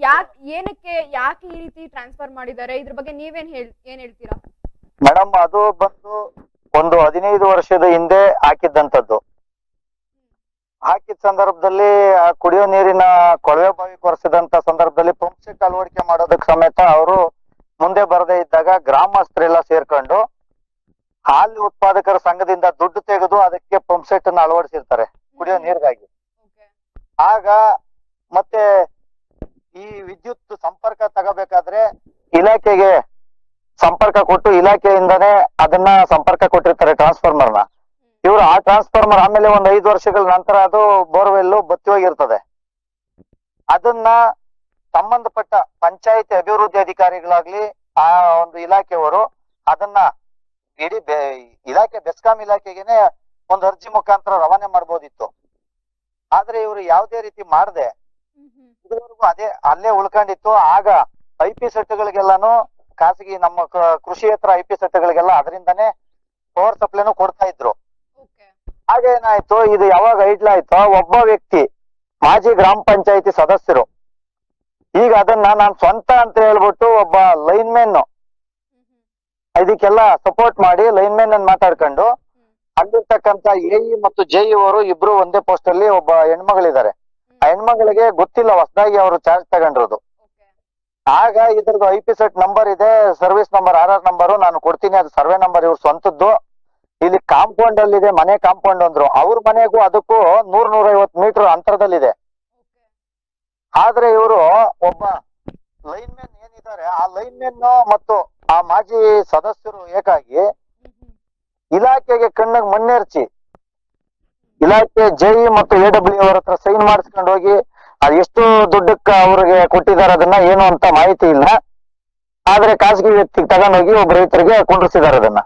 ಯಾಕೆ ಈ ರೀತಿ ಟ್ರಾನ್ಸ್ಫರ್ ಮಾಡಿದ್ದಾರೆ? ಇದ್ರ ಬಗ್ಗೆ ನೀವೇನ್ ಹೇಳ್ತೀರಾ? ಮೇಡಮ್, ಅದು ಬಂದು ಒಂದು 15 ವರ್ಷದ ಹಿಂದೆ ಹಾಕಿದ್ದಂಥದ್ದು. ಹಾಕಿದ ಸಂದರ್ಭದಲ್ಲಿ ಕುಡಿಯೋ ನೀರಿನ ಕೊಳವೆ ಬಾವಿ ಕೊರೆಸಿದಂತ ಸಂದರ್ಭದಲ್ಲಿ ಪಂಪ್ ಸೆಟ್ ಅಳವಡಿಕೆ ಮಾಡೋದಕ್ಕೆ ಸಮೇತ ಅವರು ಮುಂದೆ ಬರದೇ ಇದ್ದಾಗ ಗ್ರಾಮಸ್ಥರೆಲ್ಲ ಸೇರ್ಕೊಂಡು ಹಾಲು ಉತ್ಪಾದಕರ ಸಂಘದಿಂದ ದುಡ್ಡು ತೆಗೆದು ಅದಕ್ಕೆ ಪಂಪ್ ಸೆಟ್ ಅನ್ನು ಅಳವಡಿಸಿರ್ತಾರೆ ಕುಡಿಯೋ ನೀರಿಗಾಗಿ. ಆಗ ಮತ್ತೆ ಈ ವಿದ್ಯುತ್ ಸಂಪರ್ಕ ತಗೋಬೇಕಾದ್ರೆ ಇಲಾಖೆಗೆ ಸಂಪರ್ಕ ಕೊಟ್ಟು ಇಲಾಖೆಯಿಂದಾನೇ ಅದನ್ನ ಸಂಪರ್ಕ ಕೊಟ್ಟಿರ್ತಾರೆ ಟ್ರಾನ್ಸ್ಫಾರ್ಮರ್ನ. ಇವರು ಆ ಟ್ರಾನ್ಸ್ಫಾರ್ಮರ್ ಆಮೇಲೆ ಒಂದು 5 ವರ್ಷಗಳ ನಂತರ ಅದು ಬೋರ್ವೆಲ್ ಬತ್ತಿ ಹೋಗಿರ್ತದೆ. ಅದನ್ನ ಸಂಬಂಧಪಟ್ಟ ಪಂಚಾಯತಿ ಅಭಿವೃದ್ಧಿ ಅಧಿಕಾರಿಗಳಾಗ್ಲಿ ಆ ಒಂದು ಇಲಾಖೆಯವರು ಅದನ್ನ ಇಡೀ ಇಲಾಖೆ ಬೆಸ್ಕಾಂ ಇಲಾಖೆಗೆನೆ ಒಂದು ಅರ್ಜಿ ಮುಖಾಂತರ ರವಾನೆ ಮಾಡ್ಬೋದಿತ್ತು. ಆದ್ರೆ ಇವರು ಯಾವುದೇ ರೀತಿ ಮಾಡದೆ ಇದುವರೆಗೂ ಅಲ್ಲೇ ಉಳ್ಕೊಂಡಿತ್ತು. ಆಗ IP ಸೆಟ್ಗಳಿಗೆಲ್ಲಾನು ಖಾಸಗಿ ನಮ್ಮ ಕೃಷಿಯೇತರ IP ಸೆಟ್ಗಳಿಗೆಲ್ಲ ಅದರಿಂದಾನೇ ಪವರ್ ಸಪ್ಲೈನು ಕೊಡ್ತಾ ಇದ್ರು. ಆಗ ಏನಾಯ್ತು, ಇದು ಯಾವಾಗ ಐಡ್ಲಾಯ್ತೋ ಒಬ್ಬ ವ್ಯಕ್ತಿ ಮಾಜಿ ಗ್ರಾಮ ಪಂಚಾಯತಿ ಸದಸ್ಯರು ಈಗ ಅದನ್ನ ನಾನು ಸ್ವಂತ ಅಂತ ಹೇಳ್ಬಿಟ್ಟು ಒಬ್ಬ ಲೈನ್ ಮ್ಯಾನ್ ಇದಕ್ಕೆಲ್ಲ ಸಪೋರ್ಟ್ ಮಾಡಿ ಲೈನ್ ಮ್ಯಾನ್ ಅನ್ನು ಮಾತಾಡ್ಕೊಂಡು ಅಲ್ಲಿರ್ತಕ್ಕಂತ AE ಮತ್ತು JE ಅವರು ಇಬ್ರು ಒಂದೇ ಪೋಸ್ಟ್ ಅಲ್ಲಿ ಒಬ್ಬ ಹೆಣ್ಮಗಳಿದ್ದಾರೆ. ಆ ಹೆಣ್ಮಗಳಿಗೆ ಗೊತ್ತಿಲ್ಲ ಹೊಸದಾಗಿ ಅವರು ಚಾರ್ಜ್ ತಗೊಂಡಿರೋದು. ಆಗ ಇದ್ರದ್ದು IP ಸೆಟ್ ನಂಬರ್ ಇದೆ, ಸರ್ವಿಸ್ ನಂಬರ್ RR ನಂಬರು ನಾನು ಕೊಡ್ತೀನಿ, ಅದು ಸರ್ವೆ ನಂಬರ್ ಇವ್ರು ಸ್ವಂತದ್ದು. ಇಲ್ಲಿ ಕಾಂಪೌಂಡ್ ಅಲ್ಲಿ ಇದೆ, ಮನೆ ಕಾಂಪೌಂಡ್ ಅಂದ್ರು. ಅವ್ರ ಮನೆಗೂ ಅದಕ್ಕೂ 100-150 ಮೀಟರ್ ಅಂತರದಲ್ಲಿದೆ. ಆದ್ರೆ ಇವರು ಒಬ್ಬ ಲೈನ್ ಮ್ಯಾನ್ ಏನಿದ್ದಾರೆ ಆ ಲೈನ್ ಮ್ಯಾನ್ ಮತ್ತು ಆ ಮಾಜಿ ಸದಸ್ಯರು ಏಕಾಗಿ ಇಲಾಖೆಗೆ ಕಣ್ಣಿಗೆ ಮಣ್ಣೆರ್ಚಿ ಇಲಾಖೆ JE ಮತ್ತು AW ಅವರ ಹತ್ರ ಸೈನ್ ಮಾಡಿಸ್ಕೊಂಡು ಹೋಗಿ ಅದು ಎಷ್ಟು ದುಡ್ಡಕ್ಕೆ ಅವ್ರಿಗೆ ಕೊಟ್ಟಿದ್ದಾರೆ ಅದನ್ನ ಏನು ಅಂತ ಮಾಹಿತಿ ಇಲ್ಲ. ಆದ್ರೆ ಖಾಸಗಿ ವ್ಯಕ್ತಿಗೆ ತಗೊಂಡೋಗಿ ಒಬ್ಬ ರೈತರಿಗೆ ಕುಂಡ್ರಿಸಿದ್ದಾರೆ ಅದನ್ನ.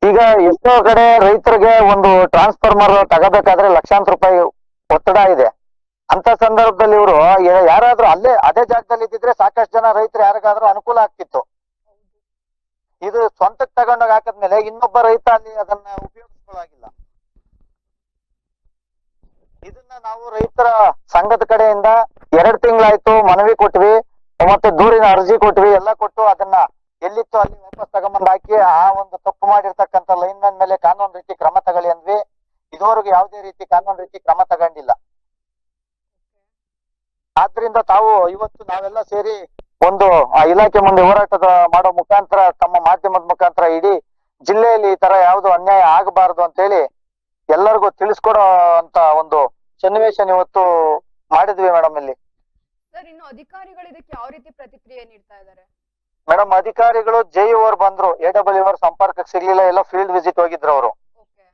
ಈಗ ಎಷ್ಟೋ ಕಡೆ ರೈತರಿಗೆ ಒಂದು ಟ್ರಾನ್ಸ್ಫಾರ್ಮರ್ ತಗೋಬೇಕಾದ್ರೆ ಲಕ್ಷಾಂತರ ರೂಪಾಯಿ ಒತ್ತಡ ಇದೆ. ಅಂತ ಸಂದರ್ಭದಲ್ಲಿ ಇವರು ಯಾರಾದ್ರೂ ಅದೇ ಜಾಗದಲ್ಲಿ ಇದ್ದಿದ್ರೆ ಸಾಕಷ್ಟು ಜನ ರೈತರು ಯಾರಿಗಾದ್ರೂ ಅನುಕೂಲ ಆಗ್ತಿತ್ತು. ಇದು ಸ್ವಂತಕ್ಕೆ ತಗೊಂಡೋಗಿ ಹಾಕಿದ್ಮೇಲೆ ಇನ್ನೊಬ್ಬ ರೈತ ಅಲ್ಲಿ ಅದನ್ನ ಉಪಯೋಗಿಸ್ಕೊಳ್ಳಾಗಿಲ್ಲ. ಇದನ್ನ ನಾವು ರೈತರ ಸಂಘದ ಕಡೆಯಿಂದ 2 ತಿಂಗಳಾಯ್ತು ಮನವಿ ಕೊಟ್ವಿ, ಮತ್ತೆ ದೂರಿನ ಅರ್ಜಿ ಕೊಟ್ವಿ, ಎಲ್ಲ ಕೊಟ್ಟು ಅದನ್ನ ಎಲ್ಲಿತ್ತು ಅಲ್ಲಿ ವಾಪಸ್ ತಗೊಂಬಂದ್ ಹಾಕಿ ಆ ಒಂದು ತಪ್ಪು ಮಾಡಿರ್ತಕ್ಕಂಥ ಲೈನ್ ಮ್ಯಾನ್ ಮೇಲೆ ಕಾನೂನು ರೀತಿ ಕ್ರಮ ತಗೊಳ್ಳಿ ಅಂದ್ವಿ. ಇದುವರೆಗೂ ಯಾವುದೇ ರೀತಿ ಕಾನೂನು ರೀತಿ ಕ್ರಮ ತಗೊಂಡಿಲ್ಲ. ಆದ್ರಿಂದ ತಾವು ಇವತ್ತು ನಾವೆಲ್ಲ ಸೇರಿ ಒಂದು ಆ ಇಲಾಖೆ ಮುಂದೆ ಹೋರಾಟದ ಮಾಡೋ ಮುಖಾಂತರ ತಮ್ಮ ಮಾಧ್ಯಮದ ಮುಖಾಂತರ ಇಡೀ ಜಿಲ್ಲೆಯಲ್ಲಿ ಈ ತರ ಯಾವ್ದು ಅನ್ಯಾಯ ಆಗಬಾರದು ಅಂತೇಳಿ ಎಲ್ಲರಿಗೂ ತಿಳಿಸ್ಕೊಡೋ ಅಂತ ಒಂದು ಸನ್ನಿವೇಶ ಇವತ್ತು ಮಾಡಿದ್ವಿ ಮೇಡಮ್ ಇಲ್ಲಿ. ಸರ್, ಇನ್ನು ಅಧಿಕಾರಿಗಳು ಇದಕ್ಕೆ ಯಾವ ರೀತಿ ಪ್ರತಿಕ್ರಿಯೆ ನೀಡ್ತಾ ಇದ್ದಾರೆ? ಮೇಡಮ್ ಅಧಿಕಾರಿಗಳು JE ಅವರು ಬಂದ್ರು, AW ಅವರು ಸಂಪರ್ಕಕ್ಕೆ ಸಿಗ್ಲಿಲ್ಲ, ಎಲ್ಲ ಫೀಲ್ಡ್ ವಿಸಿಟ್ ಹೋಗಿದ್ರು ಅವರು. ಓಕೆ.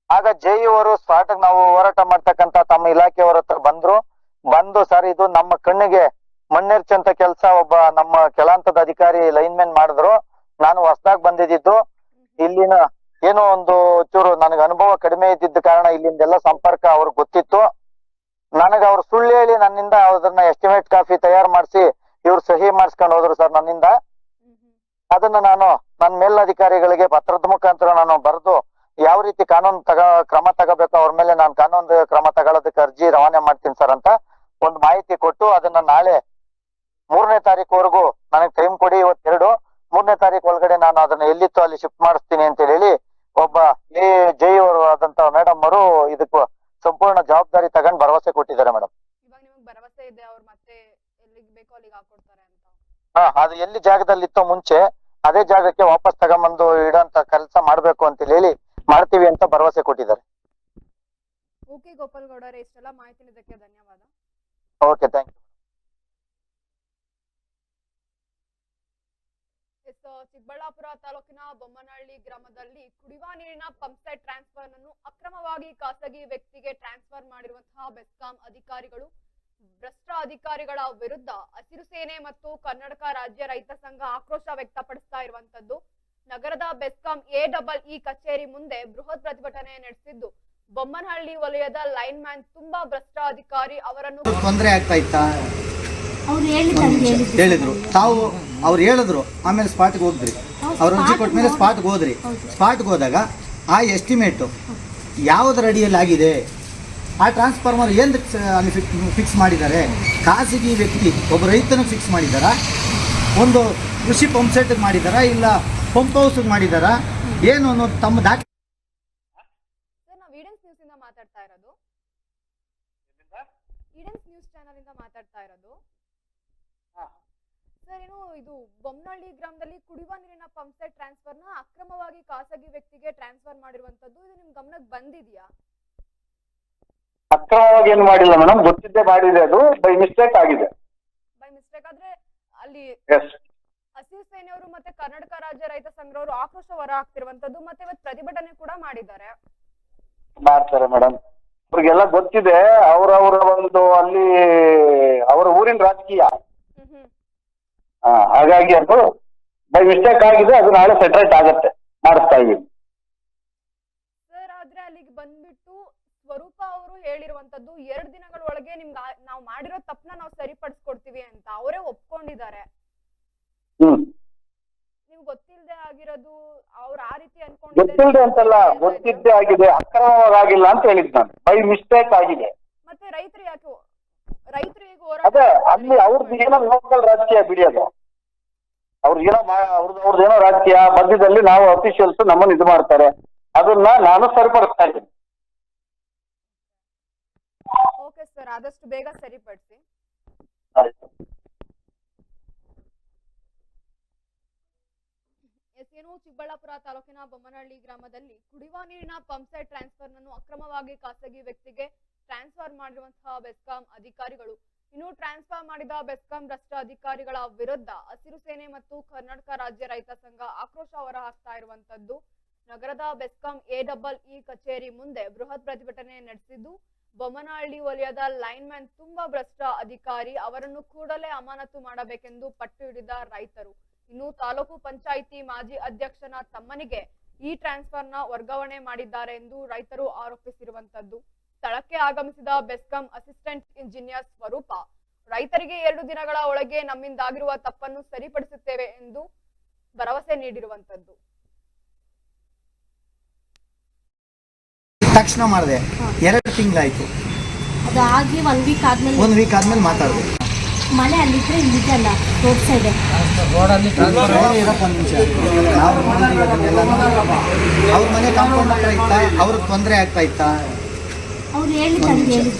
ಆಗ JE ಅವರು ಸ್ಪಾಟ್ ನಾವು ಹೋರಾಟ ಮಾಡ್ತಕ್ಕಂತ ತಮ್ಮ ಇಲಾಖೆಯವರ ಹತ್ರ ಬಂದು ಸರ್ ಇದು ನಮ್ಮ ಕಣ್ಣಿಗೆ ಮಣ್ಣೆರ್ಚಂತ ಕೆಲಸ ಒಬ್ಬ ನಮ್ಮ ಕೆಳಹಂತದ ಅಧಿಕಾರಿ ಲೈನ್ಮೆನ್ ಮಾಡಿದ್ರು. ನಾನು ಹೊಸದಾಗಿ ಬಂದಿದ್ದು, ಇಲ್ಲಿನ ಏನೋ ಒಂದು ಚೂರು ನನಗೆ ಅನುಭವ ಕಡಿಮೆ ಇದ್ದಿದ್ದ ಕಾರಣ ಇಲ್ಲಿಂದೆಲ್ಲ ಸಂಪರ್ಕ ಅವ್ರಿಗೆ ಗೊತ್ತಿತ್ತು. ನನಗೆ ಅವ್ರು ಸುಳ್ಳು ಹೇಳಿ ನನ್ನಿಂದ ಅದನ್ನ ಎಸ್ಟಿಮೇಟ್ ಕಾಪಿ ತಯಾರು ಮಾಡಿಸಿ ಇವ್ರು ಸಹಿ ಮಾಡಿಸ್ಕೊಂಡು ಹೋದ್ರು ಸರ್ ನನ್ನಿಂದ. ಅದನ್ನ ನಾನು ನನ್ನ ಮೇಲಧಿಕಾರಿಗಳಿಗೆ ಪತ್ರದ ಮುಖಾಂತರ ನಾನು ಬರೆದು ಯಾವ ರೀತಿ ಕಾನೂನು ಕ್ರಮ ತಗೋಬೇಕು ಅವ್ರ ಮೇಲೆ ನಾನು ಕಾನೂನು ಕ್ರಮ ತಗೊಳ್ಳೋದಕ್ಕೆ ಅರ್ಜಿ ರವಾನೆ ಮಾಡ್ತೀನಿ ಸರ್ ಅಂತ ಒಂದು ಮಾಹಿತಿ ಕೊಟ್ಟು ಅದನ್ನ ನಾಳೆ 3ನೇ ತಾರೀಕುವರೆಗೂ ನನಗೆ ಟೈಮ್ ಕೊಡಿ. ಇವತ್ತು 2, 3ನೇ ತಾರೀಕು ಒಳಗಡೆ ನಾನು ಅದನ್ನ ಎಲ್ಲಿತ್ತು ಅಲ್ಲಿ ಶಿಫ್ಟ್ ಮಾಡಿಸ್ತೀನಿ ಅಂತ ಹೇಳಿ ಒಬ್ಬ JE ಅವರು ಆದಂತ ಮೇಡಮ್ ಅವರು ಇದಕ್ಕೂ ಸಂಪೂರ್ಣ ಜವಾಬ್ದಾರಿ ತಗೊಂಡು ಭರವಸೆ ಕೊಟ್ಟಿದ್ದಾರೆ ಮೇಡಮ್. ಇವಾಗ ನಿಮಗೆ ಭರವಸೆ ಇದೆ ಅವ್ರು ಮತ್ತೆ ಎಲ್ಲಿಗೆ ಬೇಕೋ ಅಲ್ಲಿಗೆ ಹಾಕೊಡ್ತಾರೆ ಅಂತ? ಅದು ಎಲ್ಲಿ ಜಾಗದಲ್ಲಿ ಇತ್ತೋ ಮುಂಚೆ ಅದೇ ಜಾಗಕ್ಕೆ ವಾಪಸ್ ತಗೊಂಬಂದು ಇಡೋಂತ ಕೆಲಸ ಮಾಡ್ಬೇಕು ಅಂತ ಹೇಳಿ ಮಾಡ್ತೀವಿ ಅಂತ ಭರವಸೆ ಕೊಟ್ಟಿದ್ದಾರೆ. ಓಕೆ ಗೋಪಾಲ್ ಗೌಡರೇ, ಇಷ್ಟೆಲ್ಲ ಮಾಹಿತಿ ನೀಡಿದ್ದಕ್ಕೆ ಧನ್ಯವಾದ. Okay, thank you. ಚಿಕ್ಕಬಳ್ಳಾಪುರ ತಾಲೂಕಿನ ಬೊಮ್ಮನಹಳ್ಳಿ ಗ್ರಾಮದಲ್ಲಿ ಕುಡಿಯುವ ನೀರಿನ ಪಂಪ್ ಸೆಟ್ ಟ್ರಾನ್ಸ್ಫರ್ ಅನ್ನು ಅಕ್ರಮವಾಗಿ ಖಾಸಗಿ ವ್ಯಕ್ತಿಗೆ ಟ್ರಾನ್ಸ್ಫರ್ ಮಾಡಿರುವಂತಹ ಬೆಸ್ಕಾಂ ಅಧಿಕಾರಿಗಳು, ಭ್ರಷ್ಟ ಅಧಿಕಾರಿಗಳ ವಿರುದ್ಧ ಹಸಿರು ಸೇನೆ ಮತ್ತು ಕರ್ನಾಟಕ ರಾಜ್ಯ ರೈತ ಸಂಘ ಆಕ್ರೋಶ ವ್ಯಕ್ತಪಡಿಸ್ತಾ ಇರುವಂತದ್ದು. ನಗರದ ಬೆಸ್ಕಾಂ AEE ಕಚೇರಿ ಮುಂದೆ ಬೃಹತ್ ಪ್ರತಿಭಟನೆ ನಡೆಸಿದ್ದು, ಬೊಮ್ಮನಹಳ್ಳಿ ವಲಯದ ಲೈನ್ ಮ್ಯಾನ್ ತುಂಬಾ ಭ್ರಷ್ಟ ಅಧಿಕಾರಿ ಅವರನ್ನು ತೊಂದರೆ ಆಗ್ತಾ ಇತ್ತಾ ಅವ್ರು ಹೇಳಿದ್ರು. ತಾವು ಅವ್ರು ಹೇಳಿದ್ರು, ಆಮೇಲೆ ಸ್ಪಾಟ್ಗೆ ಹೋಗಿದ್ರಿ. ಅವ್ರು ಅರ್ಜಿ ಕೊಟ್ಟ ಮೇಲೆ ಸ್ಪಾಟ್ಗೆ ಹೋದ್ರಿ. ಸ್ಪಾಟ್ಗೆ ಹೋದಾಗ ಆ ಎಸ್ಟಿಮೇಟು ಯಾವುದರ ಅಡಿಯಲ್ಲಿ ಆಗಿದೆ, ಆ ಟ್ರಾನ್ಸ್ಫಾರ್ಮರ್ ಏನು ಅಲ್ಲಿ ಫಿಕ್ಸ್ ಮಾಡಿದ್ದಾರೆ, ಖಾಸಗಿ ವ್ಯಕ್ತಿ ಒಬ್ಬ ರೈತನ ಫಿಕ್ಸ್ ಮಾಡಿದಾರಾ, ಒಂದು ಕೃಷಿ ಪಂಪ್ ಸೆಟ್ಗೆ ಮಾಡಿದಾರಾ, ಇಲ್ಲ ಪಂಪ್ ಹೌಸ್ಗೆ ಮಾಡಿದಾರಾ, ಏನು ಅನ್ನೋದು ತಮ್ಮ ದಾಖಲೆ. ನಾವು ಈಡೆನ್ಸ್ ನ್ಯೂಸ್ ಇಂದ ಮಾತಾಡ್ತಾ ಇರೋದು. ಈಡೆನ್ಸ್ ನ್ಯೂಸ್ ಚಾನೆಲ್ ಇಂದ ಮಾತಾಡ್ತಾ ಇರೋದು ಸರ್. ಏನು ಇದು ಬೊಮ್ಮನಹಳ್ಳಿ ಗ್ರಾಮದಲ್ಲಿ ಕುಡಿಯುವ ನೀರಿನ ಪಂಪ್ ಸೆಟ್ ಟ್ರಾನ್ಸ್ಫರ್ ನ ಅಕ್ರಮವಾಗಿ ಖಾಸಗಿ ವ್ಯಕ್ತಿಗೆ ಟ್ರಾನ್ಸ್ಫರ್ ಮಾಡಿರುವಂತದ್ದು, ಇದು ನಿಮ್ ಗಮನಕ್ಕೆ ಬಂದಿದೆಯಾ? ಅಕ್ರಮವಾಗಿ ಏನು ಮಾಡಿಲ್ಲ ಮೇಡಮ್, ಗೊತ್ತಿದ್ದೇ ಮಾಡಿದೆ, ಅದು ಬೈ ಮಿಸ್ಟೇಕ್ ಆಗಿದೆ. ಬೈ ಮಿಸ್ಟೇಕ್ ಆದ್ರೆ ಅಲ್ಲಿ ಎಸ್, ಹಸಿರು ಸೇನೆಯವರು ಮತ್ತೆ ಕರ್ನಾಟಕ ರಾಜ್ಯ ರೈತ ಸಂಘದವರು ಆಕ್ರೋಶ ಹೊರ ಹಾಕ್ತಿರುವಂತದ್ದು, ಮತ್ತೆ ಇವತ್ತು ಪ್ರತಿಭಟನೆ ಕೂಡ ಮಾಡಿದ್ದಾರೆ. ಮಾಡ್ತಾರೆ ಮೇಡಮ್, ಅವ್ರಿಗೆಲ್ಲ ಗೊತ್ತಿದೆ. ಅವರವರ ಒಂದು ಅಲ್ಲಿ ಅವರ ಊರಿನ ರಾಜಕೀಯ, ಹಾಗಾಗಿ ಅದು ಬೈ ಮಿಸ್ಟೇಕ್ ಆಗಿದೆ. ಅದು ನಾಳೆ ಸೆಟ್ರೇಟ್ ಆಗುತ್ತೆ, ಮಾಡಿಸ್ತಾ ಇದೀವಿ ಸರ್. ಆದ್ರೆ ಅಲ್ಲಿಗೆ ಬಂದ್ಬಿಟ್ಟು ಸ್ವರೂಪ ಅವರು ಹೇಳಿರುವಂತದ್ದು 2 ದಿನಗಳ ಒಳಗೆ ನಿಮ್ಗೆ ನಾವು ಮಾಡಿರೋ ತಪ್ಪನ್ನ ನಾವು ಸರಿಪಡಿಸ್ಕೊಡ್ತೀವಿ ಅಂತ ಅವರೇ ಒಪ್ಕೊಂಡಿದ್ದಾರೆ. ನೀವು ಗೊತ್ತಿಲ್ಲದೆ ಆಗಿರೋದು, ಅವ್ರು ಆ ರೀತಿ ಗೊತ್ತಿಲ್ಲದೆ ಅಂತಲ್ಲ, ಗೊತ್ತಿದ್ದೇ ಆಗಿದೆ, ಅಕ್ರಮವಾಗಿಲ್ಲ ಅಂತ ಹೇಳಿದ್ ನಾನು. ಬೈ ಮಿಸ್ಟೇಕ್ ಆಗಿದೆ. ಮತ್ತೆ ರೈತರು ಯಾಕೆ ಈಗ ಅದೇ ಅಲ್ಲಿ ಅವ್ರದ್ದು ಏನೋ ಲೋಕಲ್ ರಾಜಕೀಯ ಬಿಡಿಯೋದು, ಅವ್ರದ್ದು ಏನೋ ರಾಜಕೀಯ ಮಧ್ಯದಲ್ಲಿ ನಾವು ಅಫಿಷಿಯಲ್ಸ್ ನಮ್ಮನ್ನು ಇದು ಮಾಡ್ತಾರೆ, ಅದನ್ನ ನಾನು ಸರಿಪಡಿಸ್ತಾ ಇದ್ದೀನಿ. ಓಕೆ ಸರ್, ಆದಷ್ಟು ಬೇಗ ಸರಿಪಡಿಸಿ. ಆಯ್ತು. ಏನು ಚಿಕ್ಕಬಳ್ಳಾಪುರ ತಾಲೂಕಿನ ಬೊಮ್ಮನಹಳ್ಳಿ ಗ್ರಾಮದಲ್ಲಿ ಕುಡಿಯುವ ನೀರಿನ ಪಂಪ್ ಸೆಟ್ ಟ್ರಾನ್ಸ್ಫರ್ ಅನ್ನು ಅಕ್ರಮವಾಗಿ ಖಾಸಗಿ ವ್ಯಕ್ತಿಗೆ ಟ್ರಾನ್ಸ್ಫರ್ ಮಾಡಿರುವಂತಹ ಬೆಸ್ಕಾಂ ಅಧಿಕಾರಿಗಳು, ಇನ್ನು ಟ್ರಾನ್ಸ್ಫರ್ ಮಾಡಿದ ಬೆಸ್ಕಾಂ ಭ್ರಷ್ಟ ಅಧಿಕಾರಿಗಳ ವಿರುದ್ಧ ಹಸಿರು ಸೇನೆ ಮತ್ತು ಕರ್ನಾಟಕ ರಾಜ್ಯ ರೈತ ಸಂಘ ಆಕ್ರೋಶ ಹೊರ ಹಾಕ್ತಾ ಇರುವಂತದ್ದು. ನಗರದ ಬೆಸ್ಕಾಂ AEE ಕಚೇರಿ ಮುಂದೆ ಬೃಹತ್ ಪ್ರತಿಭಟನೆ ನಡೆಸಿದ್ದು, ಬೊಮ್ಮನಹಳ್ಳಿ ವಲಯದ ಲೈನ್ ಮ್ಯಾನ್ ತುಂಬಾ ಭ್ರಷ್ಟ ಅಧಿಕಾರಿ ಅವರನ್ನು ಕೂಡಲೇ ಅಮಾನತು ಮಾಡಬೇಕೆಂದು ಪಟ್ಟು ಹಿಡಿದ ರೈತರು. ಇನ್ನು ತಾಲೂಕು ಪಂಚಾಯಿತಿ ಮಾಜಿ ಅಧ್ಯಕ್ಷನ ತಮ್ಮನಿಗೆ ಈ ಟ್ರಾನ್ಸ್ಫರ್ ನ ವರ್ಗಾವಣೆ ಮಾಡಿದ್ದಾರೆ ಎಂದು ರೈತರು ಆರೋಪಿಸಿರುವಂತದ್ದು. ಸ್ಥಳಕ್ಕೆ ಆಗಮಿಸಿದ ಬೆಸ್ಕಾಂ ಅಸಿಸ್ಟೆಂಟ್ ಇಂಜಿನಿಯರ್ ಸ್ವರೂಪ, ರೈತರಿಗೆ 2 ದಿನಗಳ ಒಳಗೆ ನಮ್ಮಿಂದಾಗಿರುವ ತಪ್ಪನ್ನು ಸರಿಪಡಿಸುತ್ತೇವೆ ಎಂದು ಭರವಸೆ ನೀಡಿರುವಂತದ್ದು. ತಕ್ಷಣ ಮಾಡಿದೆ, 2 ತಿಂಗಳಾಯ್ತು. ಅದಾಗಿ 1 ವೀಕ್ ಆದ್ಮೇಲೆ 1 ವೀಕ್ ಆದ್ಮೇಲೆ ಮಾತಾಡಿದೆ. ಮನೆ ಅಲ್ಲಿದ್ರೆ ಇಲ್ಲಿದ್ದಲ್ಲ, ರೋಡ್ ಸೈಡ್ ರೋಡಲ್ಲಿ ಇರಪ್ಪ ಒಂದು ನಿಮಿಷ. ನಾವು ನೋಡಿದ್ವಿ ಅದನ್ನೆಲ್ಲ. ಅವ್ರ ಮನೆ ಕಾಂಪೌಂಡ್ ಹತ್ರ ಇತ್ತಾ, ಅವ್ರಿಗೆ ತೊಂದರೆ ಆಗ್ತಾ ಇತ್ತಾ? ಅವ್ರು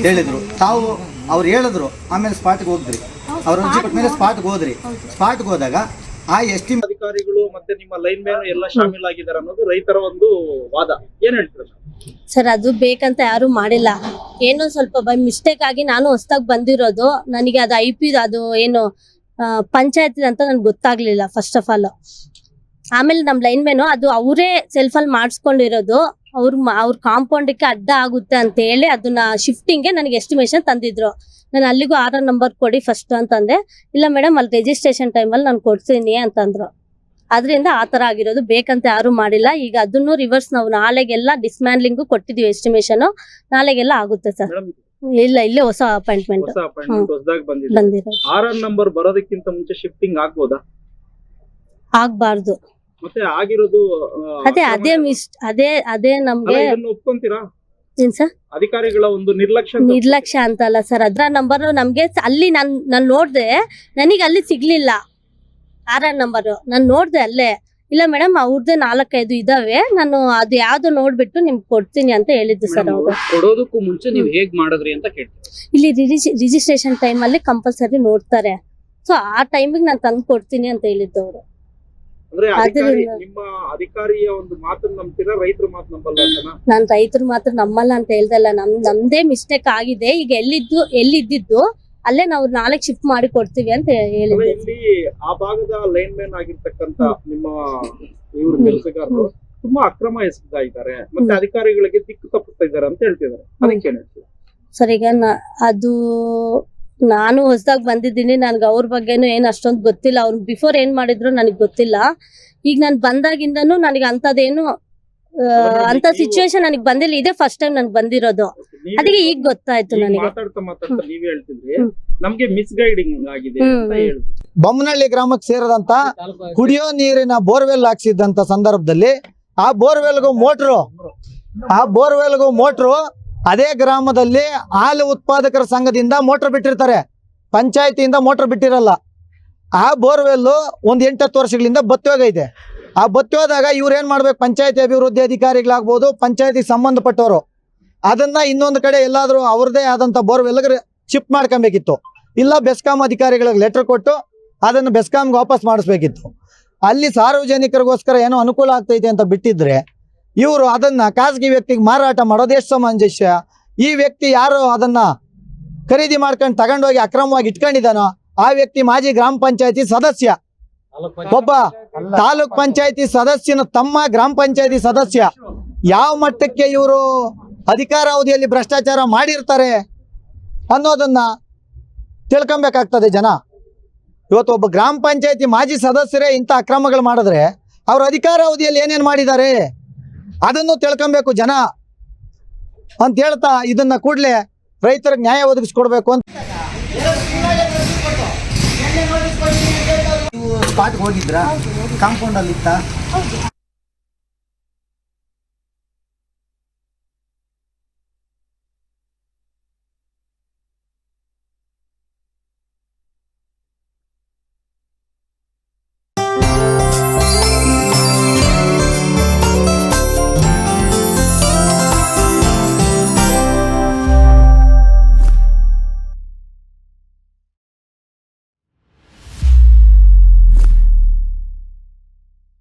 ಹೇಳಿದ್ರು. ತಾವು ಅವ್ರು ಹೇಳಿದ್ರು, ಆಮೇಲೆ ಸ್ಪಾಟ್ಗೆ ಹೋಗಿದ್ರಿ. ಅವ್ರು ಅರ್ಜಿ ಕೊಟ್ಟ ಮೇಲೆ ಸ್ಪಾಟ್ಗೆ ಹೋದ್ರಿ. ಸ್ಪಾಟ್ಗೆ ಹೋದಾಗ ಆ ಎಸ್ಟಿಮೇಟ್ ಅಧಿಕಾರಿಗಳು ಮತ್ತೆ ನಿಮ್ಮ ಲೈನ್ ಮ್ಯಾನ್ ಎಲ್ಲ ಶಾಮೀಲಾಗಿದ್ದಾರೆ ಅನ್ನೋದು ರೈತರ ಒಂದು ವಾದ. ಏನ್ ಹೇಳ್ತೀರಾ ಸರ್? ಅದು ಬೇಕಂತ ಯಾರು ಮಾಡಿಲ್ಲ, ಏನೋ ಸ್ವಲ್ಪ ಬೈ ಮಿಸ್ಟೇಕ್ ಆಗಿ ನಾನು ಹೊಸದಾಗಿ ಬಂದಿರೋದು. ನನಗೆ ಅದು IP ಅದು ಏನು ಪಂಚಾಯತ್ ಅಂತ ನನ್ಗೆ ಗೊತ್ತಾಗ್ಲಿಲ್ಲ ಫಸ್ಟ್ ಆಫ್ ಆಲ್. ಆಮೇಲೆ ನಮ್ ಲೈನ್ ಮ್ಯಾನು ಅದು ಅವರೇ ಸೆಲ್ಫಲ್ಲಿ ಮಾಡಿಸ್ಕೊಂಡಿರೋದು, ಅವ್ರ ಕಾಂಪೌಂಡಕ್ಕೆ ಅಡ್ಡ ಆಗುತ್ತೆ ಅಂತ ಹೇಳಿ ಅದನ್ನ ಶಿಫ್ಟಿಂಗ್ಗೆ ನನಗೆ ಎಸ್ಟಿಮೇಷನ್ ತಂದಿದ್ರು. ನಾನು ಅಲ್ಲಿಗೂ 6 ನಂಬರ್ ಕೊಡಿ ಫಸ್ಟ್ ಅಂತಂದೆ. ಇಲ್ಲ ಮೇಡಮ್ ಅಲ್ಲಿ ರಿಜಿಸ್ಟ್ರೇಷನ್ ಟೈಮಲ್ಲಿ ನಾನು ಕೊಡ್ತೀನಿ ಅಂತಂದ್ರು. ಅದರಿಂದ ಆ ಥರ ಆಗಿರೋದು, ಬೇಕಂತ ಯಾರು ಮಾಡಿಲ್ಲ. ಈಗ ಅದನ್ನು ರಿವರ್ಸ್ ನಾವು ನಾಳೆಗೆಲ್ಲ ಡಿಸ್ಮ್ಯಾಂಡ್ಲಿಂಗು ಕೊಟ್ಟಿದೀವಿ ಎಸ್ಟಿಮೇಷನ್, ನಾಳೆಗೆಲ್ಲ ಆಗುತ್ತೆ ಸರ್. ಮೇಡಮ್ ಇಲ್ಲ ಇಲ್ಲೇ ಹೊಸ ಅಪಾಯಿಂಟ್ಮೆಂಟ್ ಹೊಸ ಅಪಾಯಿಂಟ್ಮೆಂಟ್ ಹೊಸದಾಗಿ ಬಂದಿದೆ. ಬಂದಿರೋದು. 6 ನಂಬರ್ ಬರೋದಕ್ಕಿಂತ ಮುಂಚೆ ಶಿಫ್ಟಿಂಗ್ ಆಗ್ಬೋದಾ? ಆಗ್ಬಾರ್ದು. ಮತ್ತೆ ಆಗಿರೋದು ಅದೇ ನಮ್ಗೆ ಇದನ್ನು ಒಪ್ಕೊಂತೀರಾ? ಏನ್ ಸರ್ ಅಧಿಕಾರಿಗಳ ಒಂದು ನಿರ್ಲಕ್ಷ್ಯ ಅಂತ ಅಲ್ಲ ಸರ್. ಅದ್ರ ನಂಬರ್ ನಮ್ಗೆ ಅಲ್ಲಿ ನಾನು ನೋಡ್ದೆ, ನನಗೆ ಅಲ್ಲಿ ಸಿಗ್ಲಿಲ್ಲ 6 ನಂಬರ್. ನಾನು ನೋಡ್ದೆ ಅಲ್ಲೇ, ಇಲ್ಲ ಮೇಡಮ್ ಅವ್ರದ್ದೇ 4-5 ಇದಾವೆ, ನಾನು ಅದು ಯಾವ್ದು ನೋಡ್ಬಿಟ್ಟು ನಿಮ್ಗೆ ಕೊಡ್ತೀನಿ ಅಂತ ಹೇಳಿದ್ದು ಸರ್ ಅವರು. ಕೊಡೋದಕ್ಕೂ ಮುಂಚೆ ನೀವು ಹೇಗ್ ಮಾಡಿದ್ರಿ ಅಂತ ಕೇಳ್ತೀವಿ. ಇಲ್ಲಿ ರಿಜಿಸ್ಟ್ರೇಷನ್ ಟೈಮ್ ಅಲ್ಲಿ ಕಂಪಲ್ಸರಿ ನೋಡ್ತಾರೆ. ಸೊ ಆ ಟೈಮಿಗೆ ನಾನು ತಂದು ಕೊಡ್ತೀನಿ ಅಂತ ಹೇಳಿದ್ದು ಅವರು. ಅಂದ್ರೆ ನಿಮ್ಮ ಅಧಿಕಾರಿಯ ಒಂದು ಮಾತನ್ನ ನಂಬ್ತೀರಾ, ರೈತರ ಮಾತು ನಂಬಲ್ಲ ಅಂತನಾ? ನಾನ್ ರೈತರು ಮಾತ್ರ ನಮ್ಮಲ್ಲ ಅಂತ ಹೇಳ್ದಲ್ಲ, ನಮ್ದೇ ಮಿಸ್ಟೇಕ್ ಆಗಿದೆ. ಈಗ ಎಲ್ಲಿದ್ದಿದ್ದು ಅಲ್ಲೇ ನಾವು 4 ಶಿಫ್ಟ್ ಮಾಡಿ ಕೊಡ್ತೀವಿ ಅಂತ ಹೇಳಿದ್ವಿ. ಇಲ್ಲಿ ಆ ಭಾಗದ ಲೈನ್ ಮ್ಯಾನ್ ಆಗಿರ್ತಕ್ಕಂತ ನಿಮ್ಮ ಇವ್ರ ಕೆಲಸಗಾರರು ತುಂಬಾ ಅಕ್ರಮ ಎಸಗ್ತಾ ಇದ್ದಾರೆ, ಮತ್ತೆ ಅಧಿಕಾರಿಗಳಿಗೆ ದಿಕ್ಕು ತಪ್ಪಿಸ್ತಾ ಇದ್ದಾರೆ ಅಂತ ಹೇಳ್ತಿದ್ದಾರೆ. ಅದಕ್ಕೆ ಏನ್ ಹೇಳ್ತೀವಿ ಸರ್? ಈಗ ಅದು ನಾನು ಹೊಸದಾಗಿ ಬಂದಿದ್ದೀನಿ, ನನ್ಗೆ ಅವ್ರ ಬಗ್ಗೆನೂ ಏನು ಅಷ್ಟೊಂದು ಗೊತ್ತಿಲ್ಲ. ಅವ್ರು ಬಿಫೋರ್ ಏನ್ ಮಾಡಿದ್ರು ನನಗೆ ಗೊತ್ತಿಲ್ಲ. ಈಗ ನಾನು ಬಂದಾಗಿಂದನೂ ನನಗೆ ಅಂತದೇನು ಅಂತ ಸಿಚುವೇಶನ್ ನನಗೆ ಬಂದಿಲ್ಲ. ಇದೇ ಫಸ್ಟ್ ಟೈಮ್ ನನಗೆ ಬಂದಿರೋದು, ಅದಕ್ಕೆ ಈಗ ಗೊತ್ತಾಯ್ತು ನನಗೆ. ಮಾತಾಡ್ತಾ ನೀವ್ ಹೇಳ್ತಿದ್ರಿ ನಮ್ಗೆ ಮಿಸ್ಗೈಡಿಂಗ್ ಆಗಿದೆ ಅಂತ ಹೇಳಿದ್ರು. ಬೊಮ್ಮನಹಳ್ಳಿ ಗ್ರಾಮಕ್ಕೆ ಸೇರಿದಂತ ಕುಡಿಯೋ ನೀರಿನ ಬೋರ್ವೆಲ್ ಹಾಕ್ಸಿದಂತ ಸಂದರ್ಭದಲ್ಲಿ ಆ ಬೋರ್ವೆಲ್ಗೂ ಮೋಟ್ರು ಅದೇ ಗ್ರಾಮದಲ್ಲಿ ಹಾಲು ಉತ್ಪಾದಕರ ಸಂಘದಿಂದ ಮೋಟರ್ ಬಿಟ್ಟಿರ್ತಾರೆ, ಪಂಚಾಯತಿಯಿಂದ ಮೋಟರ್ ಬಿಟ್ಟಿರಲ್ಲ. ಆ ಬೋರ್ವೆಲ್ಲು ಒಂದು 8-10 ವರ್ಷಗಳಿಂದ ಬತ್ತೋಗೈತೆ. ಆ ಬತ್ತೋದಾಗ ಇವ್ರು ಏನ್ ಮಾಡ್ಬೇಕು, ಪಂಚಾಯತಿ ಅಭಿವೃದ್ಧಿ ಅಧಿಕಾರಿಗಳಾಗ್ಬೋದು, ಪಂಚಾಯತಿ ಸಂಬಂಧಪಟ್ಟವರು ಅದನ್ನ ಇನ್ನೊಂದು ಕಡೆ ಎಲ್ಲಾದ್ರೂ ಅವ್ರದೇ ಆದಂತ ಬೋರ್ವೆಲ್ಗೆ ಶಿಫ್ಟ್ ಮಾಡ್ಕೊಬೇಕಿತ್ತು. ಇಲ್ಲ ಬೆಸ್ಕಾಂ ಅಧಿಕಾರಿಗಳಿಗೆ ಲೆಟರ್ ಕೊಟ್ಟು ಅದನ್ನು ಬೆಸ್ಕಾಂಗೆ ವಾಪಸ್ ಮಾಡಿಸ್ಬೇಕಿತ್ತು. ಅಲ್ಲಿ ಸಾರ್ವಜನಿಕರಿಗೋಸ್ಕರ ಏನೋ ಅನುಕೂಲ ಆಗ್ತೈತೆ ಅಂತ ಬಿಟ್ಟಿದ್ರೆ ಇವರು ಅದನ್ನ ಖಾಸಗಿ ವ್ಯಕ್ತಿಗೆ ಮಾರಾಟ ಮಾಡೋದು ಎಷ್ಟು ಸಮಂಜಸ? ಈ ವ್ಯಕ್ತಿ ಯಾರು ಅದನ್ನ ಖರೀದಿ ಮಾಡ್ಕೊಂಡು ತಗೊಂಡೋಗಿ ಅಕ್ರಮವಾಗಿ ಇಟ್ಕೊಂಡಿದ್ದಾನೋ ಆ ವ್ಯಕ್ತಿ ಮಾಜಿ ಗ್ರಾಮ ಪಂಚಾಯತಿ ಸದಸ್ಯ, ಒಬ್ಬ ತಾಲೂಕ್ ಪಂಚಾಯತಿ ಸದಸ್ಯನ ತಮ್ಮ ಗ್ರಾಮ ಪಂಚಾಯತಿ ಸದಸ್ಯ. ಯಾವ ಮಟ್ಟಕ್ಕೆ ಇವರು ಅಧಿಕಾರಾವಧಿಯಲ್ಲಿ ಭ್ರಷ್ಟಾಚಾರ ಮಾಡಿರ್ತಾರೆ ಅನ್ನೋದನ್ನ ತಿಳ್ಕೊಬೇಕಾಗ್ತದೆ ಜನ. ಇವತ್ತು ಒಬ್ಬ ಗ್ರಾಮ ಪಂಚಾಯತಿ ಮಾಜಿ ಸದಸ್ಯರೇ ಇಂಥ ಅಕ್ರಮಗಳು ಮಾಡಿದ್ರೆ ಅವ್ರ ಅಧಿಕಾರಾವಧಿಯಲ್ಲಿ ಏನೇನು ಮಾಡಿದ್ದಾರೆ ಅದನ್ನು ತಿಳ್ಕೊಬೇಕು ಜನ ಅಂತ ಹೇಳ್ತಾ, ಇದನ್ನ ಕೂಡಲೇ ರೈತರಿಗೆ ನ್ಯಾಯ ಒದಗಿಸ್ಕೊಡ್ಬೇಕು ಅಂತ. ನೀವು ಸ್ಪಾಟ್ಗೆ ಹೋಗಿದ್ರಾ? ಕಾಂಪೌಂಡ್ ಅಲ್ಲಿ ಇತ್ತ?